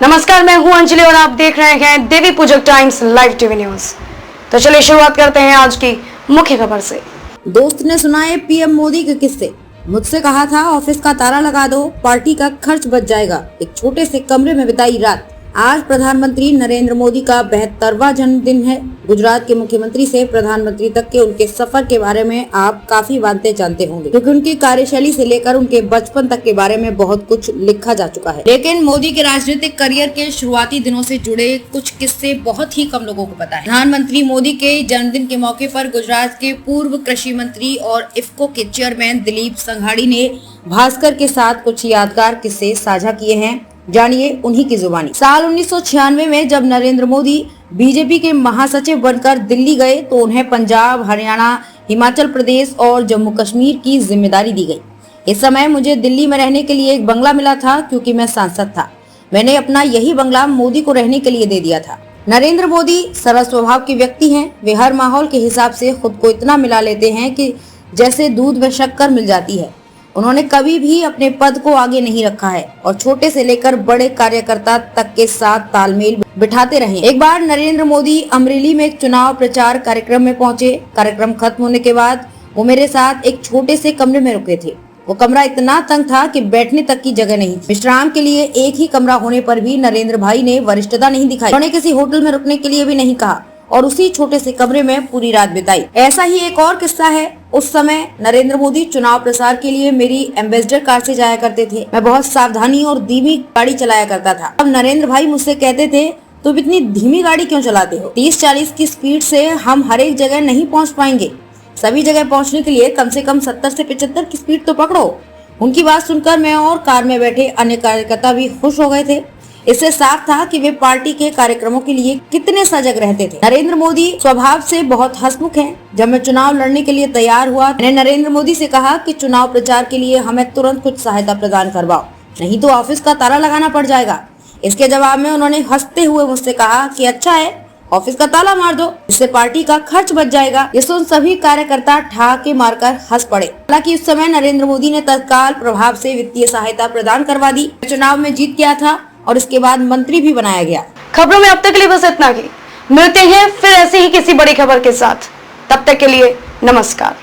नमस्कार, मैं हूं अंजलि और आप देख रहे हैं देवी पूजक टाइम्स लाइव टीवी न्यूज। तो चलिए शुरुआत करते हैं आज की मुख्य खबर से। दोस्त ने सुनाए पीएम मोदी के किस्से। मुझसे कहा था ऑफिस का ताला लगा दो, पार्टी का खर्च बच जाएगा। एक छोटे से कमरे में बिताई रात। आज प्रधानमंत्री नरेंद्र मोदी का 72वां जन्मदिन है। गुजरात के मुख्यमंत्री से प्रधानमंत्री तक के उनके सफर के बारे में आप काफी बातें जानते होंगे, क्योंकि उनकी कार्यशैली से लेकर उनके बचपन तक के बारे में बहुत कुछ लिखा जा चुका है। लेकिन मोदी के राजनीतिक करियर के शुरुआती दिनों से जुड़े कुछ किस्से बहुत ही कम लोगों को पता है। प्रधानमंत्री मोदी के जन्मदिन के मौके पर गुजरात के पूर्व कृषि मंत्री और इफ्को के चेयरमैन दिलीप संघाड़ी ने भास्कर के साथ कुछ यादगार किस्से साझा किए हैं। जानिए उन्हीं की जुबानी। साल 1996 में जब नरेंद्र मोदी बीजेपी के महासचिव बनकर दिल्ली गए तो उन्हें पंजाब, हरियाणा, हिमाचल प्रदेश और जम्मू कश्मीर की जिम्मेदारी दी गई। इस समय मुझे दिल्ली में रहने के लिए एक बंगला मिला था, क्योंकि मैं सांसद था। मैंने अपना यही बंगला मोदी को रहने के लिए दे दिया था। नरेंद्र मोदी सरल स्वभाव के व्यक्ति हैं। वे हर माहौल के हिसाब से खुद को इतना मिला लेते हैं कि जैसे दूध में शक्कर मिल जाती है। उन्होंने कभी भी अपने पद को आगे नहीं रखा है और छोटे से लेकर बड़े कार्यकर्ता तक के साथ तालमेल बिठाते रहे। एक बार नरेंद्र मोदी अमरेली में एक चुनाव प्रचार कार्यक्रम में पहुंचे। कार्यक्रम खत्म होने के बाद वो मेरे साथ एक छोटे से कमरे में रुके थे। वो कमरा इतना तंग था कि बैठने तक की जगह नहीं थी। विश्राम के लिए एक ही कमरा होने पर भी नरेंद्र भाई ने वरिष्ठता नहीं दिखाई। उन्होंने किसी होटल में रुकने के लिए भी नहीं कहा और उसी छोटे से कमरे में पूरी रात बिताई। ऐसा ही एक और किस्सा है। उस समय नरेंद्र मोदी चुनाव प्रचार के लिए मेरी एम्बेसडर कार से जाया करते थे। मैं बहुत सावधानी और धीमी गाड़ी चलाया करता था। अब नरेंद्र भाई मुझसे कहते थे, तुम इतनी धीमी गाड़ी क्यों चलाते हो? 30-40 की स्पीड से हम हर एक जगह नहीं पहुंच पाएंगे। सभी जगह पहुंचने के लिए कम से कम 70 से 75 की स्पीड तो पकड़ो। उनकी बात सुनकर मैं और कार में बैठे अन्य कार्यकर्ता भी खुश हो गए थे। इससे साफ था कि वे पार्टी के कार्यक्रमों के लिए कितने सजग रहते थे। नरेंद्र मोदी स्वभाव से बहुत हंसमुख हैं। जब मैं चुनाव लड़ने के लिए तैयार हुआ, मैंने नरेंद्र मोदी से कहा कि चुनाव प्रचार के लिए हमें तुरंत कुछ सहायता प्रदान करवाओ, नहीं तो ऑफिस का ताला लगाना पड़ जाएगा। इसके जवाब में उन्होंने हंसते हुए मुझसे कहा कि अच्छा है, ऑफिस का ताला मार दो, इससे पार्टी का खर्च बच जाएगा। ये सुन सभी कार्यकर्ता ठहाके मारकर हंस पड़े। हालांकि उस समय नरेंद्र मोदी ने तत्काल प्रभाव से वित्तीय सहायता प्रदान करवा दी। चुनाव में जीत गया था और इसके बाद मंत्री भी बनाया गया। खबरों में अब तक के लिए बस इतना ही। मिलते हैं फिर ऐसे ही किसी बड़ी खबर के साथ। तब तक के लिए नमस्कार।